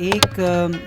1